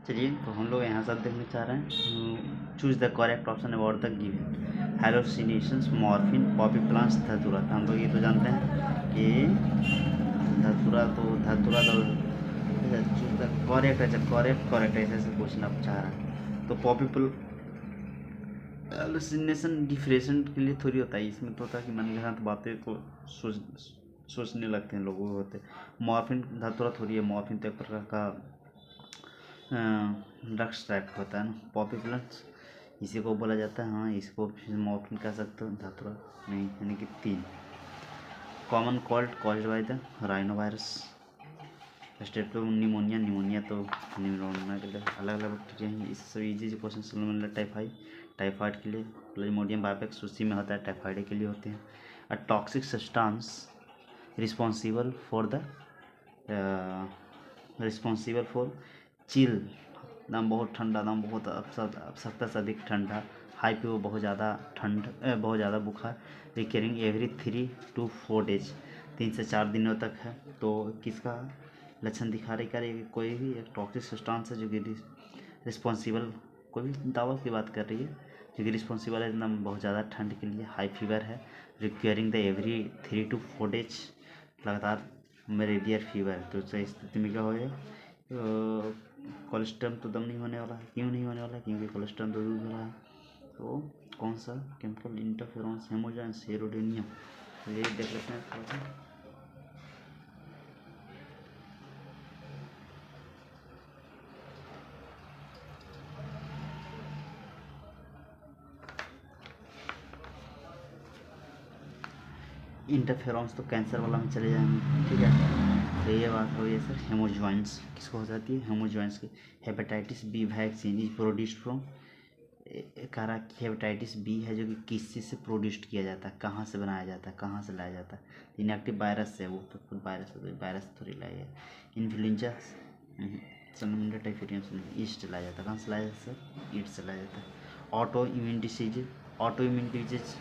चलिए, तो हम लोग यहाँ सब देखने चाह रहे हैं। Choose the correct option about the given hallucinations, morphine, poppy plants, datura. तो हम लोग ये तो जानते हैं कि धतूरा तो चूज द करेक्ट, अच्छा करेक्ट ऐसे क्वेश्चन आप चाह रहे हैं। तो पॉपी हेलोसिनेशन डिप्रेशन के लिए थोड़ी होता है, इसमें तो होता है कि मन घड़ंत बातें को सोचने लगते हैं लोगों होते। मॉर्फिन धतूरा थोड़ी है, मॉर्फिन तो एक प्रकार का ड्रग्स टाइप होता है ना। पॉपी प्लांट्स इसी को बोला जाता है, हाँ इसको मॉर्फिन कह सकते हो, धतूरा नहीं, यानी कि 3। Common cold caused by the rhino virus. स्टेटो निमोनिया तो निमोनिया के लिए अलग अलग बैक्टीरिया हैं। इस सब इजी क्वेश्चन सलोमोनेला टाइफाइड के लिए, प्लाज्मोडियम बाइफेक्स उसी में होता है, टाइफाइड के लिए होते हैं। A toxic substance responsible for chill, दम बहुत ठंडा, दम बहुत आवश्यकता से अधिक ठंडा, हाई फीवर बहुत ज़्यादा बुखार, रिकरिंग एवरी 3 to 4 days, 3 से 4 दिनों तक है। तो किसका लक्षण दिखा रही करेगी, कोई भी एक टॉक्सिक सब्सटेंस है जो कि रिस्पॉन्सिबल, कोई भी दवा की बात कर रही है जो कि रिस्पॉन्सिबल है एकदम बहुत ज़्यादा ठंड के लिए, हाई फीवर है, requiring the every 3 to 4 days, लगातार मलेरियर फीवर। तो इस स्थिति में क्या होगा, कोलेस्ट्रॉल तो दम नहीं होने वाला है। क्यों नहीं होने वाला है, क्योंकि कोलेस्ट्रॉल तो दूध हो रहा है। तो कौन सा केमिकल, इंटरफेरोन्स, हेमोजाइन्स, हेरोडेनियम, तो ये देख लेते हैं थोड़ा सा। इंटरफेरोन्स तो कैंसर वाला में चले जाएंगे, ठीक है। तो ये बात हो गई सर हेमोजॉइंट्स किसको हो जाती है, हेमोजॉइंट्स की। Hepatitis B vaccine is produced from, कह रहा कि हेपेटाइटिस बी है जो कि किस चीज़ से प्रोड्यूस्ड किया जाता है, कहाँ से बनाया जाता है, कहाँ से लाया जाता है। इनएक्टिव वायरस से, वो तो खुद वायरस है, वायरस थोड़ी लाया है। इन्फ्लुएंजा सलमोनेला टाइफाइडियम से ईस्ट से लाया जाता है, कहाँ से लाया जाता है सर, ईस्ट से लाया जाता है। ऑटो इम्यून डिजीज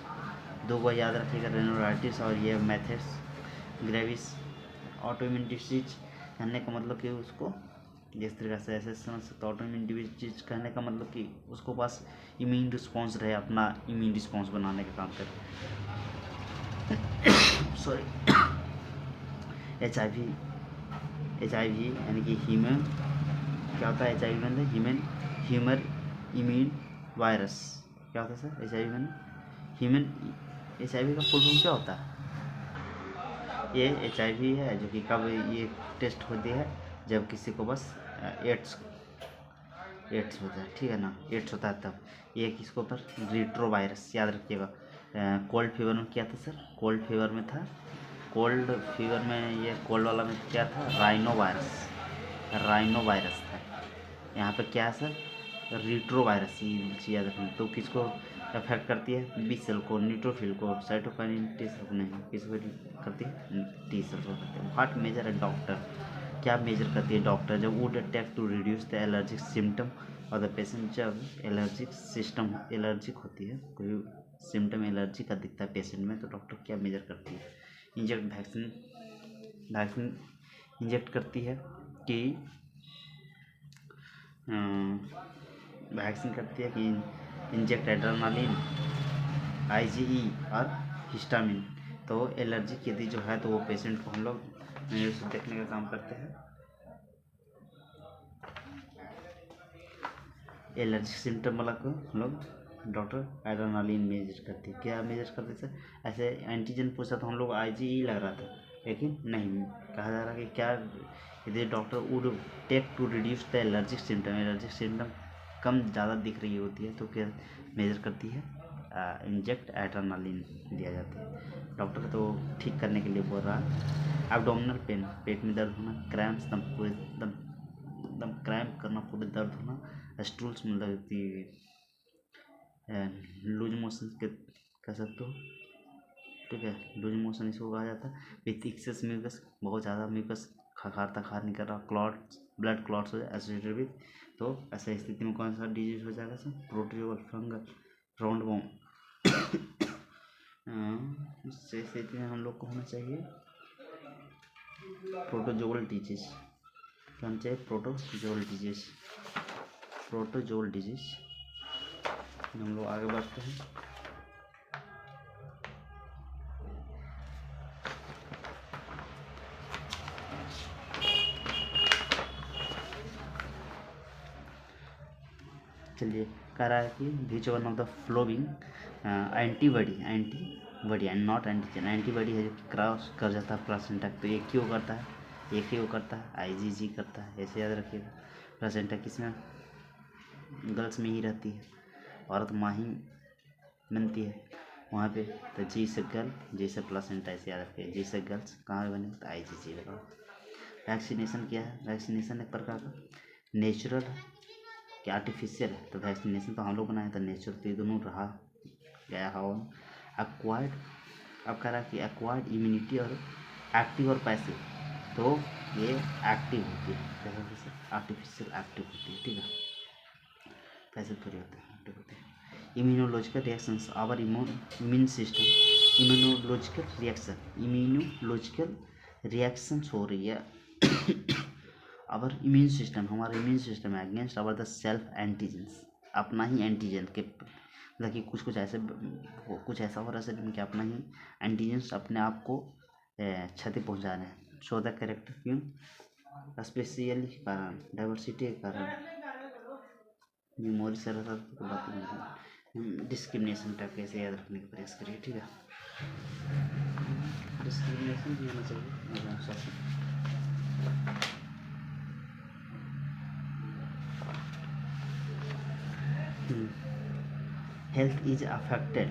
दो को याद रखिएगा, रेनोडाइटिस और ये मैथेस ग्रेविस। ऑटो इम्यून डिजीज कहने का मतलब कि उसको जिस तरीके से ऐसे समझ सकते, ऑटो इम्यून डिजीज कहने का मतलब कि उसको पास इम्यून रिस्पॉन्स रहे, अपना इम्यून रिस्पॉन्स बनाने का काम करे। सॉरी, एच आई वी यानी कि ह्यूमन, क्या होता है एच आई वी में, ह्यूमन इम्यून वायरस। क्या होता है सर एच आई वी में, ह्यूमन, एच आई वी का फुल फॉर्म क्या होता है, ये एच आई वी है जो कि कब ये टेस्ट होती है, जब किसी को बस एड्स होता है, ठीक है ना, एड्स होता है तब। ये किसको पर, रिट्रो वायरस, याद रखिएगा। कोल्ड फीवर में क्या था सर, कोल्ड फीवर में ये कोल्ड वाला में क्या था, राइनो वायरस था। यहाँ पे क्या है सर, रिट्रो वायरस, ये याद रखना। तो किसको अफेक्ट करती है, बी सेल को, न्यूट्रोफिल को, साइटोकाइन टी सेल को नहीं, किसको करती है, टी सेल को करती है। व्हाट मेजर है डॉक्टर, क्या मेजर करती है डॉक्टर, जब would attack to reduce the allergic symptom और द पेशेंट, जब एलर्जिक होती है, कोई सिम्टम एलर्जी का दिखता है पेशेंट में, तो डॉक्टर क्या मेजर करती है, वैक्सीन इंजेक्ट करती है कि वैक्सीन करती है कि इंजेक्ट एड्रेनालिन, आईजीई और हिस्टामिन। तो एलर्जी यदि जो है तो वो पेशेंट को हम लोग देखने का काम करते हैं। एलर्जी सिम्टम वाला को हम लोग डॉक्टर एड्रेनालिन मेजर करते हैं। क्या मेजर करते सर, ऐसे एंटीजन पूछा तो हम लोग आईजीई लग रहा था, लेकिन नहीं, कहा जा रहा कि क्या यदि doctor would take to reduce the allergic symptom कम ज़्यादा दिख रही होती है तो क्या मेजर करती है, इंजेक्ट एड्रेनालिन दिया जाता है। डॉक्टर तो ठीक करने के लिए बोल रहा है। एब्डोमिनल पेन, पेट में दर्द होना, क्रैम्प्स, दम क्रैम्प करना, पूरे दर्द होना, स्टूल्स मतलब लूज मोशन के कह सकते हो, ठीक है, लूज मोशन इसको कहा जाता है। विथ एक्सेस म्यूकस, बहुत ज़्यादा म्यूकस खार निकल रहा, क्लॉट्स, ब्लड क्लॉट्स हो जाए एसोसिएटेड विथ, तो ऐसा स्थिति में कौन सा डिजीज हो जाएगा sir, protozoal fungal roundworm. इस स्थिति में हम लोग को होना चाहिए प्रोटोजोअल डिजीज, होना चाहिए प्रोटोजोअल डिजीज। Protozoal disease. हम लोग आगे बढ़ते हैं। चलिए, कह रहा है कि which one of the flowing antibody and not antigen, antibody है जो कि क्रॉस कर जाता है प्लासेंटा, तो ये क्यों करता है, ये क्यों करता है, आईजीजी करता है, ऐसे याद रखिएगा। प्लासेंटा किसमें, गर्ल्स में ही रहती है, औरत माँ ही बनती है वहाँ पे, तो जी से गर्ल, जी से प्लासेंटा, ऐसे याद रखिए। जी से गर्ल्स कहाँ बने, तो आईजीजी लगाओ। वैक्सीनेशन क्या है, वैक्सीनेशन एक प्रकार का नेचुरल है कि आर्टिफिशियल है, तो वैक्सीनेशन तो हम लोग बनाए, तो नेचुरल, तो ये दोनों रहा गया हवा में। एक्वायर्ड, अब कह रहा है कि एक्वायर्ड इम्यूनिटी और एक्टिव और पैसिव, तो ये एक्टिव होती है, जैसे आर्टिफिशियल एक्टिव होती है, ठीक है, पैसिव थोड़ी होते हैं, एक्टिव होते हैं। Immunological reactions, our immune system, immunological reactions हो रही है आवर इम्यून सिस्टम, हमारा इम्यून सिस्टम है against our the self antigens, अपना ही एंटीजन के, मतलब कि कुछ ऐसा हो रहा है शरीर में कि अपना ही एंटीजेंस अपने आप को क्षति पहुंचा रहे हैं। शो द कैरेक्टर, क्यों, स्पेशली के कारण, डाइवर्सिटी के कारण, मेमोरी से रहता तो बात नहीं, डिस्क्रिमिनेशन टाइप कैसे याद रखने का प्रयास करिए, ठीक है। डिस्क्रिमिनेशन भी होना चाहिए। Health is affected,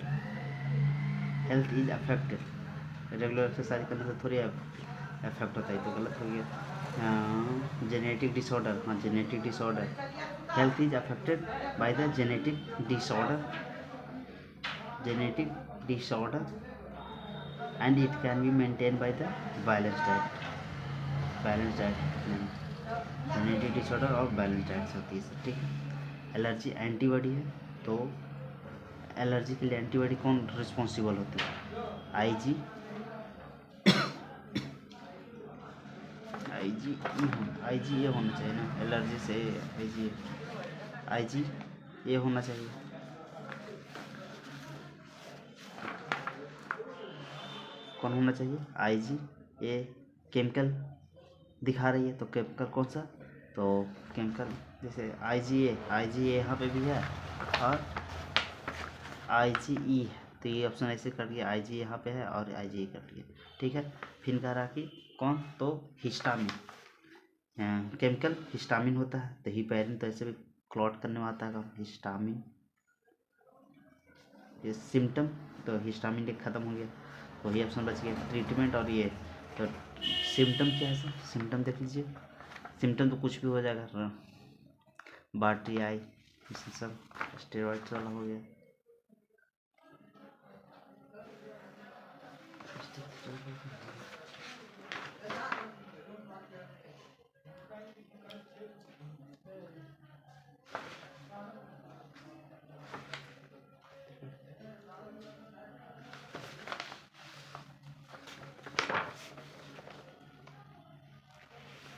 regular exercise करने से थोड़ी इफेक्ट होता है, तो गलत हो गया। जेनेटिक डिसऑर्डर, हाँ genetic disorder, health is affected by the genetic disorder and it can be maintain by the balance diet, genetic disorder और बैलेंस डाइट होती है, ठीक है। एलर्जी एंटीबॉडी है, तो एलर्जी के लिए एंटीबॉडी कौन रिस्पॉन्सिबल होती है, आईजी ये होना चाहिए ना, एलर्जी से आईजी ये होना चाहिए। कौन होना चाहिए, आईजी। ये केमिकल दिखा रही है, तो केमिकल कौन सा, तो केमिकल जैसे आईजीए यहाँ पे भी है और आईजीई, तो ये ऑप्शन ऐसे कर दिया, आईजी यहाँ पे है और आईजीई कर दिया, ठीक है। फिर कह रहा कि कौन, तो हिस्टामिन, केमिकल हिस्टामिन होता है, तो हिपैरिन तो ऐसे भी क्लॉट करने में आता है हिस्टामिन। ये सिम्टम, तो हिस्टामिन एक खत्म हो गया, तो ये ऑप्शन बच गया। ट्रीटमेंट और ये, तो सिम्टम क्या है सर, सिम्टम देख लीजिए, सिम्टम तो कुछ भी हो जाएगा, बाटरी आई, सब स्टेरॉइड वाला हो गया।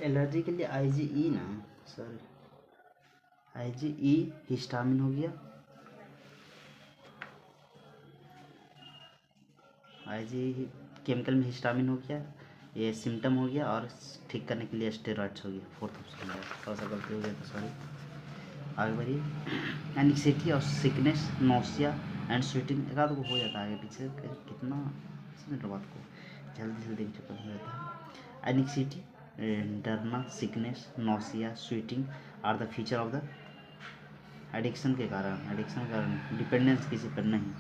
एलर्जी के लिए आईजीई ना, सॉरी आईजीई हिस्टामिन हो गया, आईजीई केमिकल में हिस्टामिन हो गया, ये सिम्टम हो गया, और ठीक करने के लिए स्टेरॉइड्स हो गया, फोर्थ ऑप्शन है, थोड़ा सा गलती हो गया था, सॉरी। आगे बढ़िए। एंग्जाइटी और सिकनेस, नोसिया एंड स्वेटिंग, एक आध को हो जाता है आगे पीछे, कितना समझ लो बात को, जल्दी चक्कर हो जाता है। एंग्जाइटी, डरना, sickness, nausea, sweating are the feature of the addiction के कारण, डिपेंडेंस किसी पर नहीं,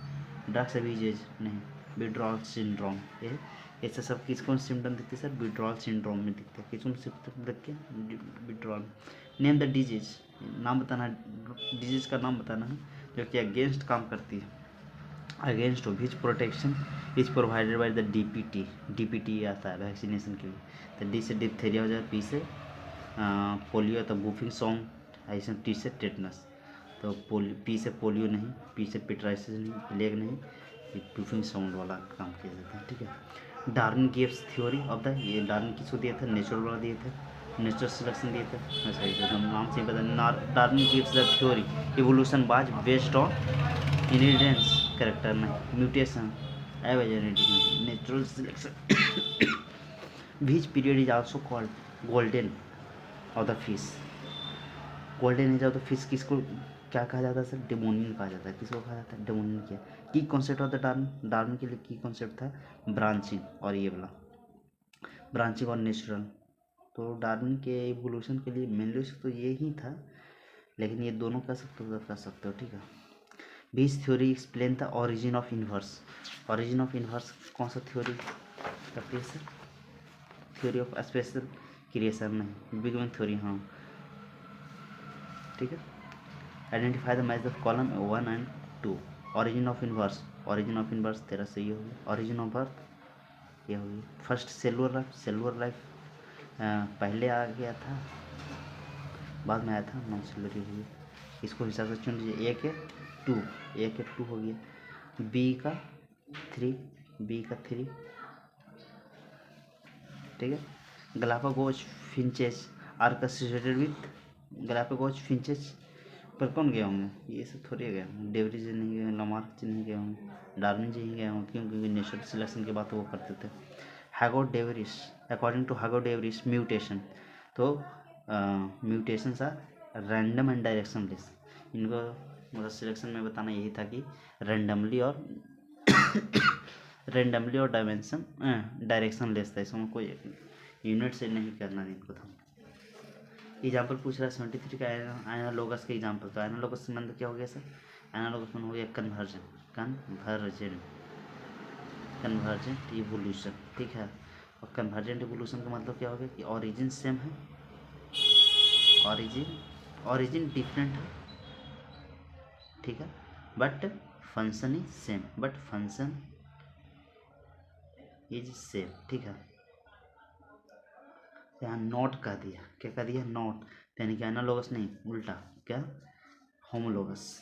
ड्रग्स अब्यूज नहीं, विड्रॉल सिंड्रोम, ये ऐसे सब किसको सिम्टम दिखते हैं सर, विड्रॉल सिंड्रोम में दिखते हैं, किसको सिम्टम दिख के, विड्रॉल। नेम द डिजीज, नाम बताना, डिजीज का नाम बताना है जो कि अगेंस्ट काम करती है, against which protection is provided by the DPT आता है वैक्सीनेशन के लिए, तो डी से डिप्थेरिया हो जाए, पी से पोलियो, तो बूफिंग सॉन्ग, ऐसे टी से टेटनस, तो पी से पोलियो नहीं, पी से पिट्राइसिस नहीं, प्लेग नहीं, बूफिंग साउंड वाला काम किया जाता है, ठीक है। Darwin gives theory of the, ये डार्विन किसको दिए थे, नेचुरल वाला दिए थे, नेचुरल सिलेक्शन दिए थे, सही से नाम से ही पता। Darwin gives the theory evolution was based on inheritance character में mutation average natural selection which period is also called golden of the fish. Golden age of the fish किसको क्या कहा जाता है सर? डेमोनियन कहा जाता है। किसको कहा जाता है? डेमोनियन। क्या की कॉन्सेप्ट ऑफ द डार्विन के लिए की कॉन्सेप्ट था? ब्रांचिंग और ये वाला ब्रांचिंग और नेचुरल। तो डार्विन के इवोल्यूशन के लिए मेनली तो ये ही था, लेकिन ये दोनों कर सकते हो तो कर सकते हो, ठीक है। Which theory explain the origin of universe. Origin of universe कौन सा थ्योरी करती है sir? Theory of special creation नहीं, बिग बैंग थ्योरी, हाँ ठीक है। Identify the match of column 1 and 2। Origin of universe, origin of universe तेरा सही हो गया। ओरिजिन ऑफ बर्थ ये होगी। फर्स्ट सेलुलर लाइफ पहले आ गया था, बाद में आया था, नॉन सेलुलर हुई। इसको हिसाब से चुन लीजिए। एक है 2, एक है 2 हो गया। बी का 3, ठीक है। Galapagos finches are associated with Galapagos finches पर कौन गए होंगे? ये सब थोड़ी गए होंगे। डेवरी जी नहीं गए, लमार्क जी नहीं गए होंगे, डार्विन जी ही गए होंगे, क्योंकि नेचुरल सिलेक्शन की बात वो करते थे। हैगो डेवरिस, according to Hugo de Vries mutation, तो mutations are random and directionless. इनको मतलब सिलेक्शन में बताना यही था कि रैंडमली और डायरेक्शन लेस था। इसमें कोई यूनिट से नहीं करना इनको था। एग्जाम्पल पूछ रहा है 73 का एनालोगस का एग्जाम्पल। तो एनालोगस मतलब क्या हो गया सर? एनालोगस मतलब हो गया कन्वर्जेंट इवोल्यूशन, ठीक है। और कन्वर्जेंट इवोल्यूशन का मतलब क्या हो गया कि ओरिजिन सेम है, ओरिजिन डिफरेंट है, ठीक है, बट फंक्शन इज सेम, ठीक है। यहाँ नॉट कह दिया, क्या कह दिया? नॉट, यानी कि एनालोगस नहीं, उल्टा क्या? होमोलोगस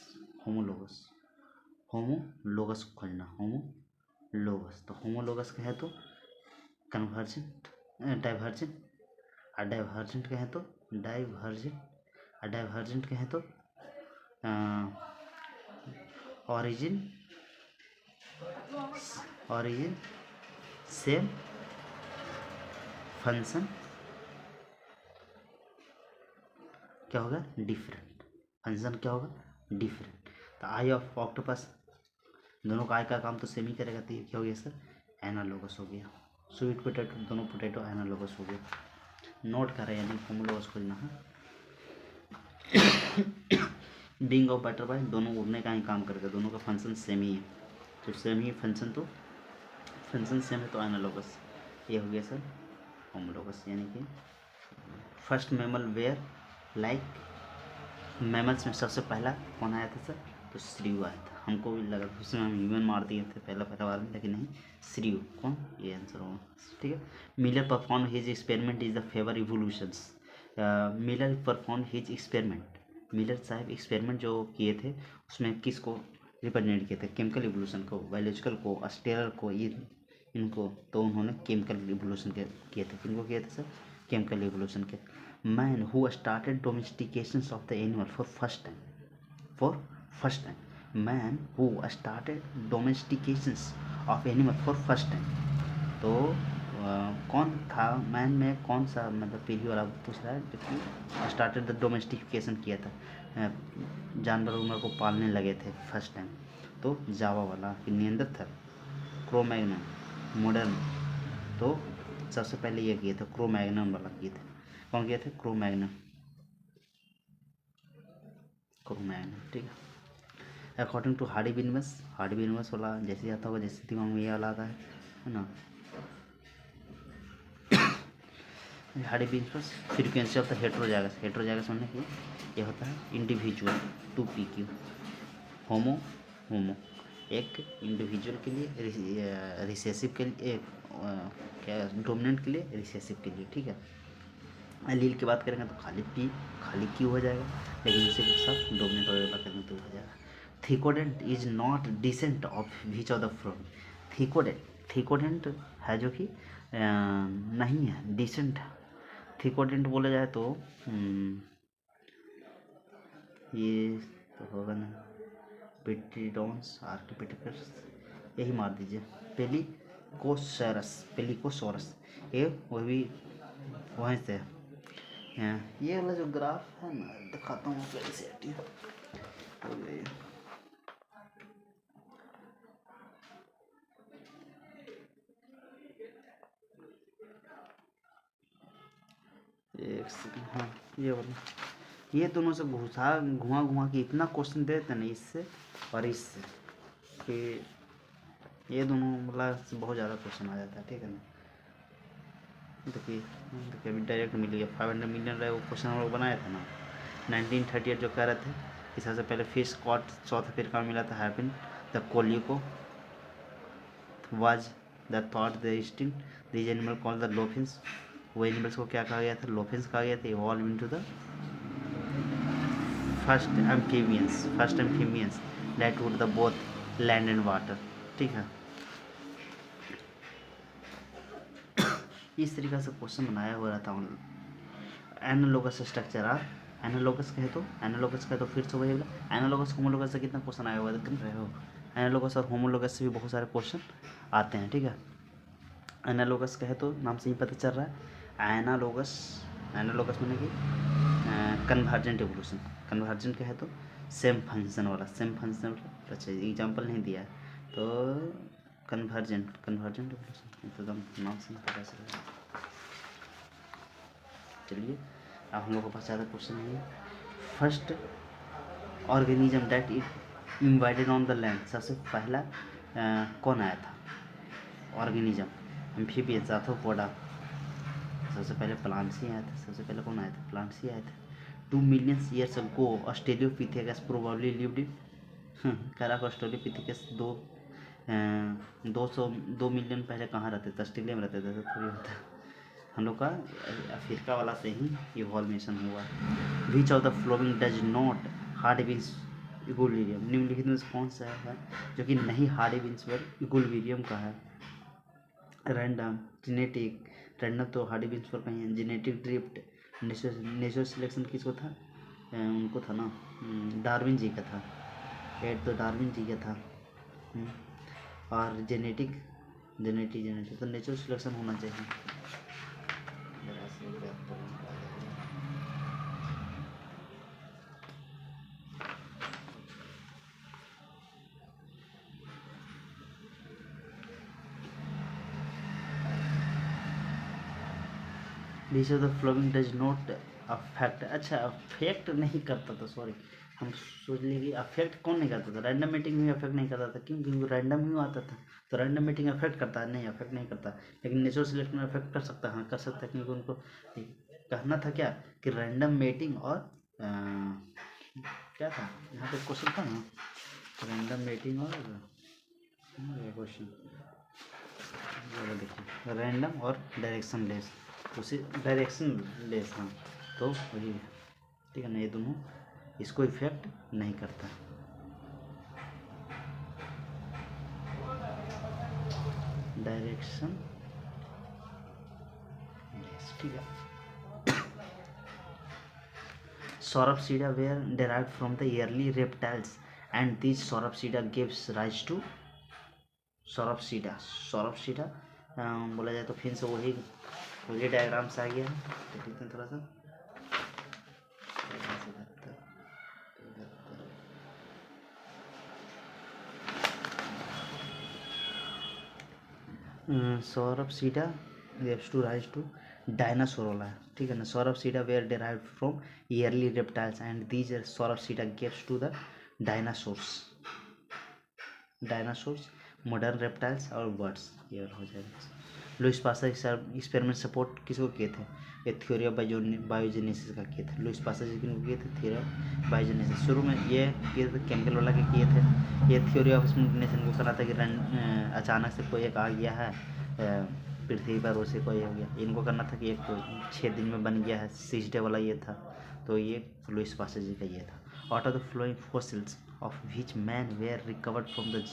खोजना, होमोलोगस। तो होमोलोगस कहे तो कन्वर्जेंट, डाइवर्जेंट, और डाइवर्जेंट कहे तो डाइवर्जेंट कहे तो ओरिजिन सेम, फंक्शन क्या होगा? डिफरेंट। फंक्शन क्या होगा? डिफरेंट। तो आई ऑफ ऑक्टोपस, दोनों का आई का काम तो सेम ही करेगा, तो ये क्या हो गया सर? एनालोगस हो गया। स्वीट पोटैटो, दोनों पोटैटो एनालोगस हो गया। नोट कर रहे हैं, यानी होमोलोगस खोजना है। बीइंग ऑफ बटरफ्लाई, दोनों उड़ने का ही काम करेगा, दोनों का फंक्शन सेम ही है। तो सेम ही फंक्शन सेम है तो एनालोगस। ये हो गया सर होमोलोगस। यानी कि first mammal were like mammals में सबसे पहला कौन आया था सर? तो श्रीव आया था। हमको भी लगा उसमें हम ह्यूमन मार दिए थे पहला बार में, लेकिन नहीं, श्रीव। कौन? ये आंसर होगा, ठीक है। Miller perform his experiment is the favour evolutions. Miller perform his experiment, Miller साहब एक्सपेरिमेंट जो किए थे उसमें किसको रिप्रेजेंट किए थे? केमिकल इवोल्यूशन को, बायोलॉजिकल को, स्टेलर को, इनको। तो उन्होंने केमिकल इवोल्यूशन के किए थे। किनको किए थे सर? केमिकल इवोल्यूशन के। Man who started domestication of the animal for first time, man who started domestication of animal for first time. तो कौन था? मैन में कौन सा मतलब पीढ़ी वाला पूछ रहा है, जो स्टार्टेड द डोमेस्टिकेशन किया था, जानवर उनवर को पालने लगे थे फर्स्ट टाइम। तो जावा वाला, निएंडरथल, क्रोमैग्नन, मॉडर्न। तो सबसे पहले ये किए थे, क्रोमैग्नन वाला किए थे। कौन किए थे? क्रोमैग्नन, ठीक है। अकॉर्डिंग टू हार्डी बिनवस वाला जैसे आता होगा, जैसे दिमाग में ये वाला आता है ना। हार्डी बिनवस फ्रीक्वेंसी ऑफ द हेट्रोजाइगस होने की ये होता है इंडिविजुअल 2pq। होमो एक इंडिविजुअल के लिए, रिसेसिव के लिए, क्या डोमिनेंट के लिए, रिसेसिव के लिए, ठीक है। एलील की बात करेंगे तो खाली क्यू हो जाएगा, लेकिन इसी के साथ डोमिनेंट वगैरह बात करेंगे तो हो जाएगा। Thecodont is not descent of which of the from. Thecodont है जो कि नहीं है, डिसेंट है। थिकोडेंट बोला जाए तो ये तो होगा ना, पिट्रीडोन्स, आर्किपिटेकस, यही मार दीजिए। पेलिकोसोरस ये वो भी वहीं से है। ये वाला जो ग्राफ है ना, दिखाता हूँ पहले से हो गई। एक सेकंड, हाँ ये वाला, ये दोनों से घुमा घुमा के इतना क्वेश्चन देते हैं ना इससे और इससे कि ये दोनों मतलब बहुत ज़्यादा क्वेश्चन आ जाता है, ठीक है ना। देखिए अभी डायरेक्ट मिल गया 500 मिलियन रहे, वो क्वेश्चन हम लोग बनाए थे ना 1938, जो कह रहे थे कि सबसे पहले फिश कॉट साउथ अफ्रीका में मिला था, happen the coelacanth was the thought the instinct these animal call the dolphins. वो एनिमल्स को क्या कहा गया था, डॉल्फिन्स कहा गया था। Evolve into the first amphibians that would the both land and water, ठीक है। इस तरीक़े से क्वेश्चन बनाया हुआ रहता हूँ। एनालोगस स्ट्रक्चर आर, एनालोगस कहे तो फिर से वही बोला, एनालोगस होमोलोगस से कितना क्वेश्चन आया हुआ है देख रहे हो। एनालोगस और होमोलोगस से भी बहुत सारे क्वेश्चन आते हैं, ठीक है। एनालोगस कहे तो नाम से ही पता चल रहा है, एनालोगस मैंने कि कन्वर्जेंट एवोल्यूशन। कन्वर्जेंट कहे तो सेम फंक्शन वाला, अच्छा एग्जाम्पल नहीं दिया है तो कन्वर्जेंट एवोल्यूशन एकदम नाम से पता चल रहा है। चलिए अब हम लोग के पास ज़्यादा क्वेश्चन नहीं है। First organism that it invited on the land, सबसे पहला कौन आया था ऑर्गेनिज्म, एम्फीबियंस, आर्थ्रोपोडा। सबसे पहले प्लांट्स ही आया था। सबसे पहले कौन आया था, प्लांट्स ही आया था। 2 million years ago australopithecus probably lived in, कह रहा ऑस्ट्रेलियोपिथेकस 2 मिलियन पहले कहाँ रहते थे, ऑस्ट्रेलिया में रहते थे, तो थोड़ी होता है। हम लोग का अफ्रीका वाला से ही इवॉल्वेशन हुआ। विच of the flowing does not hard beans equilibrium, निम्नलिखित में कौन सा है जो कि नहीं हार्ड बीन्स पर इक्विलिब्रियम का है। रैंडम, जेनेटिक, रैंडम तो हार्ड बीन्स पर कहीं है। जेनेटिक ड्रिफ्ट, नेचुरल सिलेक्शन किसको था, उनको था ना, डार्विन जी का था। एड तो डार्विन जी का था। और जेनेटिक तो नेचुरल सिलेक्शन होना चाहिए। This of the flowing does not affect, अच्छा अफेक्ट नहीं करता था, सॉरी हम सोच लिए कि अफेक्ट कौन नहीं करता था, रैंडम मीटिंग भी अफेक्ट नहीं करता था। क्यों, क्योंकि रैंडम ही आता था। तो रैंडम मीटिंग अफेक्ट करता है, नहीं अफेक्ट नहीं करता। लेकिन नेचुरल सिलेक्शन में अफेक्ट कर सकता है, हाँ कर सकता है, क्योंकि उनको कहना था क्या कि रैंडम मीटिंग और क्या था यहाँ पे क्वेश्चन था ना, रैंडम मीटिंग और क्वेश्चन देखिए रैंडम और डायरेक्शन लेस, उसे डायरेक्शन लेस, हाँ तो वही है, ठीक है ना। ये दोनों इसको इफेक्ट नहीं करता। डायरेक्शन लेस, ठीक है। Sauropsida were derived from the early reptiles and these Sauropsida gives rise to Sauropsida बोला जाए तो फिर से वही डायग्राम से आ गया है, देखते हैं थोड़ा सा। Sauropsida gives to rise to dinosaur वाला है, ठीक है ना। Sauropsida were derived from early reptiles and these Sauropsida gives to the dinosaurs, modern reptiles और बर्ड्स, ये हो जाएगा। लुइस पास्चर एक्सपेरिमेंट सपोर्ट किसको किए थे, ये थ्योरी ऑफ बायोजेनेसिस का किए थे। लुइस पास्चर किसको किए थे, थ्योरी ऑफ बायोजेनेसिस। शुरू में ये किए थे केमिकल वाला के किए थे। ये थ्योरी ऑफ स्पॉन्टेनियस को करा था कि अचानक से कोई एक आ गया है पृथ्वी पर, उसे कोई हो गया। इनको करना था कि एक 6 दिन में बन गया है, 6 डे वाला ये था। तो ये लुइस पास्चर जी का ये था। Out of the following fossils of which man were recovered from the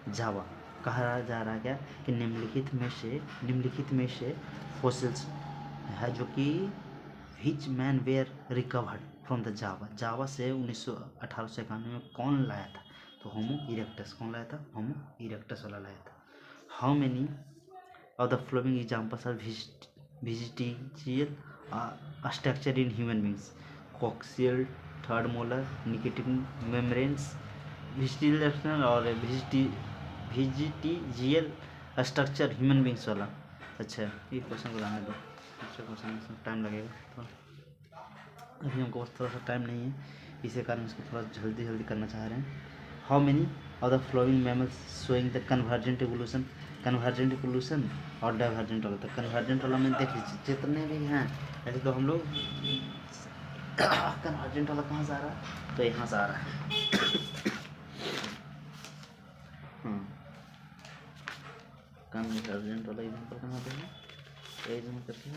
Java कहा जा रहा है क्या कि निम्नलिखित में से फॉसिल्स है, जो कि which man were recovered from the Java से 1891 में कौन लाया था? तो होमो इरेक्टस। कौन लाया था? होमो इरेक्टस वाला लाया था। How many of the flowing examples are vestigial structure in human beings? Coccyx, third molar, nictitating membranes, vestigial और वेजिटेरियल स्ट्रक्चर ह्यूमन बींग्स वाला। अच्छा, ये क्वेश्चन को लाने दो, दूसरे क्वेश्चन में टाइम लगेगा थोड़ा। अभी हमको बस थोड़ा सा टाइम नहीं है, इसी कारण इसको थोड़ा जल्दी करना चाह रहे हैं। How many of the flowing mammals showing the convergent evolution? Convergent evolution और डाइवर्जेंट वाला। तो कन्वर्जेंट वाला में देख लीजिए जितने भी हैं, ऐसे तो हम लोग कन्वर्जेंट वाला कहाँ से आ रहा है? तो यहाँ से आ रहा है। कन्वर्जेंट वाला एग्जाम्पल कहाँ पे है? एग्जाम्पल करके